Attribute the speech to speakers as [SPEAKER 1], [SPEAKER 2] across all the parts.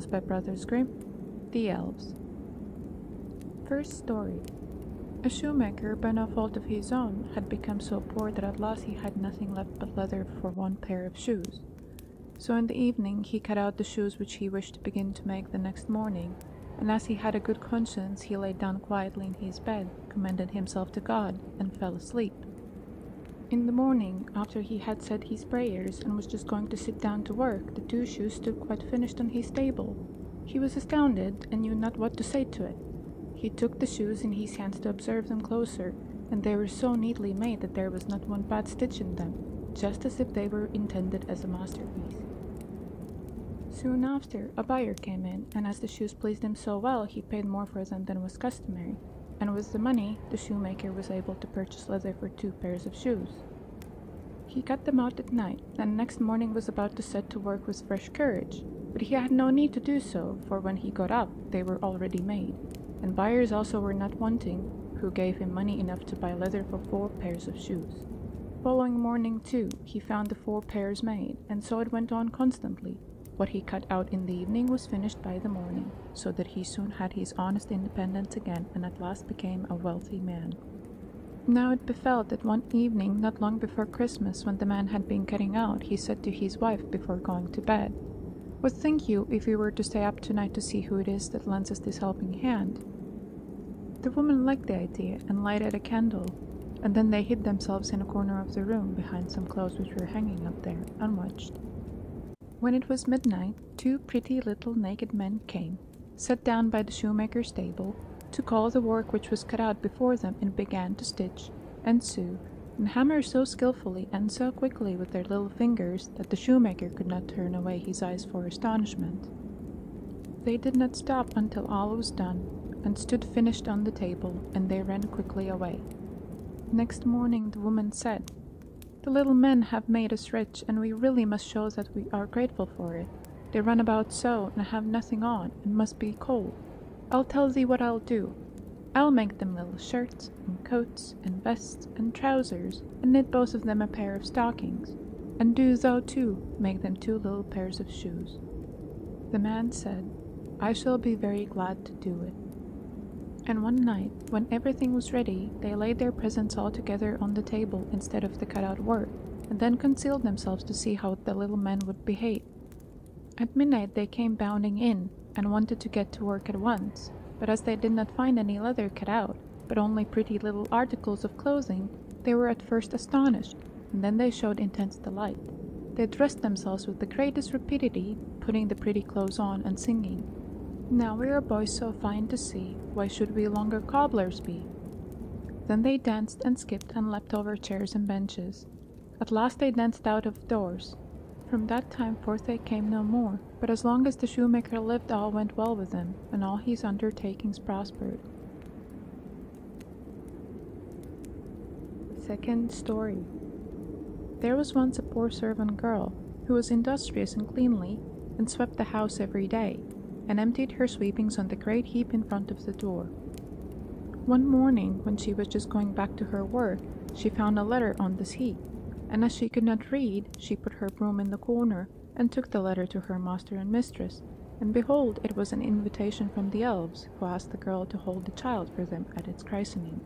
[SPEAKER 1] by Brothers Grimm, The Elves. First story. A shoemaker, by no fault of his own, had become so poor that at last he had nothing left but leather for one pair of shoes. So in the evening he cut out the shoes which he wished to begin to make the next morning, and as he had a good conscience he lay down quietly in his bed, commended himself to God, and fell asleep. In the morning, after he had said his prayers and was just going to sit down to work, the two shoes stood quite finished on his table. He was astounded and knew not what to say to it. He took the shoes in his hands to observe them closer, and they were so neatly made that there was not one bad stitch in them, just as if they were intended as a masterpiece. Soon after, a buyer came in, and as the shoes pleased him so well, he paid more for them than was customary, and with the money, the shoemaker was able to purchase leather for 2 pairs of shoes. He cut them out at night, and next morning was about to set to work with fresh courage, but he had no need to do so, for when he got up, they were already made, and buyers also were not wanting, who gave him money enough to buy leather for 4 pairs of shoes. Following morning, too, he found the 4 pairs made, and so it went on constantly. What he cut out in the evening was finished by the morning, so that he soon had his honest independence again and at last became a wealthy man. Now it befell that one evening, not long before Christmas, when the man had been cutting out, he said to his wife before going to bed, "What think you if we were to stay up tonight to see who it is that lends us this helping hand?" The woman liked the idea and lighted a candle, and then they hid themselves in a corner of the room behind some clothes which were hanging up there, unwatched. When it was midnight, 2 pretty little naked men came, sat down by the shoemaker's table, took all the work which was cut out before them and began to stitch, and sew, and hammer so skillfully and so quickly with their little fingers that the shoemaker could not turn away his eyes for astonishment. They did not stop until all was done, and stood finished on the table, and they ran quickly away. Next morning the woman said, "The little men have made us rich, and we really must show that we are grateful for it. They run about so, and have nothing on, and must be cold. I'll tell thee what I'll do. I'll make them little shirts, and coats, and vests, and trousers, and knit both of them a pair of stockings. And do thou too make them 2 little pairs of shoes." The man said, "I shall be very glad to do it." And one night, when everything was ready, they laid their presents all together on the table instead of the cut-out work, and then concealed themselves to see how the little men would behave. At midnight they came bounding in, and wanted to get to work at once, but as they did not find any leather cut out, but only pretty little articles of clothing, they were at first astonished, and then they showed intense delight. They dressed themselves with the greatest rapidity, putting the pretty clothes on and singing, "Now we are boys so fine to see, why should we longer cobblers be?" Then they danced and skipped and leapt over chairs and benches. At last they danced out of doors. From that time forth they came no more, but as long as the shoemaker lived all went well with him, and all his undertakings prospered. Second story. There was once a poor servant girl, who was industrious and cleanly, and swept the house every day, and emptied her sweepings on the great heap in front of the door. One morning, when she was just going back to her work, she found a letter on this heap, and as she could not read, she put her broom in the corner, and took the letter to her master and mistress, and behold, it was an invitation from the Elves, who asked the girl to hold the child for them at its christening.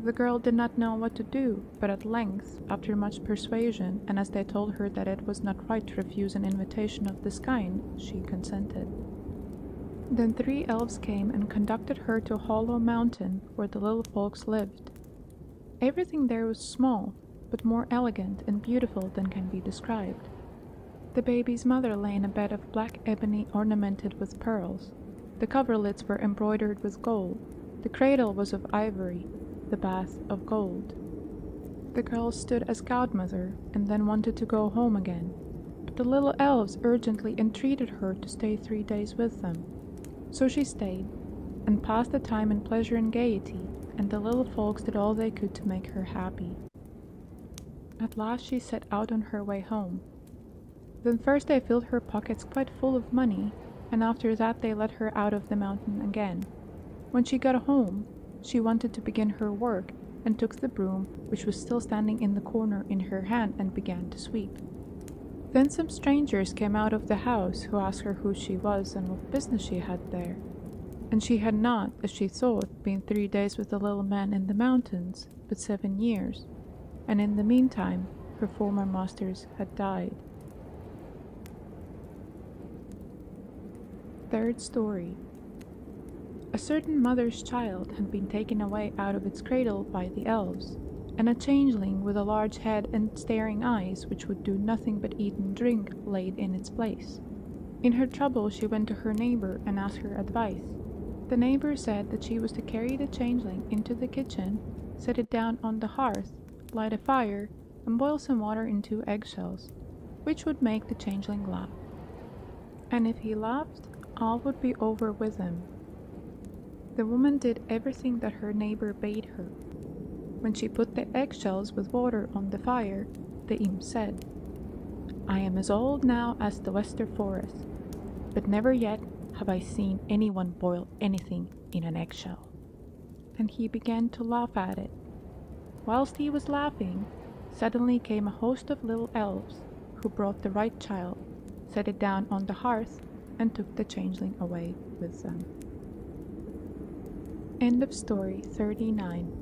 [SPEAKER 1] The girl did not know what to do, but at length, after much persuasion, and as they told her that it was not right to refuse an invitation of this kind, she consented. Then 3 elves came and conducted her to a hollow mountain where the little folks lived. Everything there was small, but more elegant and beautiful than can be described. The baby's mother lay in a bed of black ebony ornamented with pearls. The coverlids were embroidered with gold. The cradle was of ivory, the bath of gold. The girl stood as godmother, and then wanted to go home again, but the little elves urgently entreated her to stay 3 days with them. So she stayed, and passed the time in pleasure and gaiety, and the little folks did all they could to make her happy. At last she set out on her way home. Then first they filled her pockets quite full of money, and after that they let her out of the mountain again. When she got home, she wanted to begin her work, and took the broom, which was still standing in the corner, in her hand and began to sweep. Then some strangers came out of the house who asked her who she was and what business she had there. And she had not, as she thought, been 3 days with the little man in the mountains, but 7 years, and in the meantime her former masters had died. Third story. A certain mother's child had been taken away out of its cradle by the elves, and a changeling with a large head and staring eyes which would do nothing but eat and drink laid in its place. In her trouble she went to her neighbor and asked her advice. The neighbor said that she was to carry the changeling into the kitchen, set it down on the hearth, light a fire, and boil some water in 2 eggshells, which would make the changeling laugh. And if he laughed, all would be over with him. The woman did everything that her neighbor bade her. When she put the eggshells with water on the fire, the imp said, "I am as old now as the Wester Forest, but never yet have I seen anyone boil anything in an eggshell." And he began to laugh at it. Whilst he was laughing, suddenly came a host of little elves, who brought the right child, set it down on the hearth, and took the changeling away with them. End of story 39.